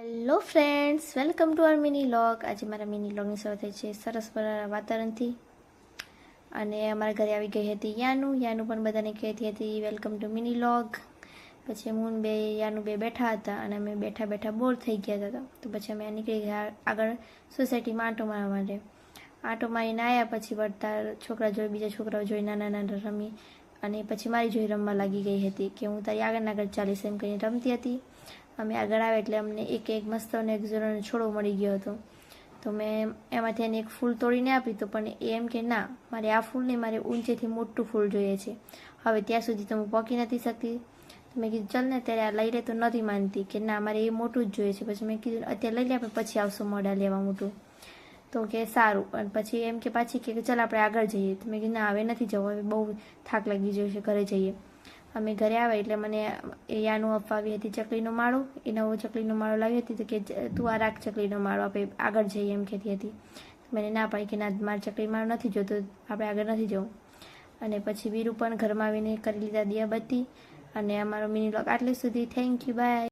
Hello friends, welcome to our mini vlog. આજે મારા mini વ્લોગની શરૂ થઈ છે સરસ વાતાવરણથી. અને અમારા ઘરે આવી ગઈ હતી યાનું પણ બધાને કહેતી હતી વેલકમ ટુ મિની વ્લોગ. પછી હું બે યાનું બેઠા હતા અને અમે બેઠા બોર થઈ ગયા હતા. તો પછી અમે નીકળી ગયા આગળ સોસાયટીમાં આંટો મારવા માટે. આંટો મારીને આવ્યા પછી વળતા છોકરા જોઈ, બીજા છોકરાઓ જોઈ, નાના રમી. અને પછી મારી જોઈ રમવા લાગી ગઈ હતી કે હું તારી આગળ ચાલીશ એમ કરીને રમતી હતી. અમે આગળ આવે એટલે અમને એક મસ્ત અને એક ઝરણો છોડો મળી ગયો હતો. તો મેં એમાંથી એને એક ફૂલ તોડીને આપી. તો પણ એ એમ કે ના, મારે આ ફૂલ નહીં, મારે ઊંચેથી મોટું ફૂલ જોઈએ છે. હવે ત્યાં સુધી તો હું પહોંચી નથી શકતી. તો મેં કીધું ચાલ ને ત્યારે આ લઈ લે. તો નથી માનતી કે ના, મારે એ મોટું જ જોઈએ છે. પછી મેં કીધું અત્યારે લઈ લે, આપણે પછી આવશું મોડા લેવા મોટું. તો કે સારું. અને પછી એમ કે પાછી કે ચાલ આપણે આગળ જઈએ. તો મેં કીધું ના, હવે નથી જવું, હવે બહુ થાક લાગી ગયો છે, ઘરે જઈએ. અમે ઘરે આવ્યા એટલે મને યાનું અપાવી હતી ચકલીનો માળો. એ નવો ચકલીનો માળો લાવી હતી. તો કે તું આ રાખ ચકલીનો માળો, આપણે આગળ જઈએ એમ કહેતી હતી. મને ના પાડી કે ના, મારે ચકલી માળો નથી જોતો, આપણે આગળ નથી જવું. અને પછી વીરુ પણ ઘરમાં આવીને કરી લીધા દિયાબત્તી. અને અમારો મિની વ્લોગ આટલે સુધી. Thank you, by.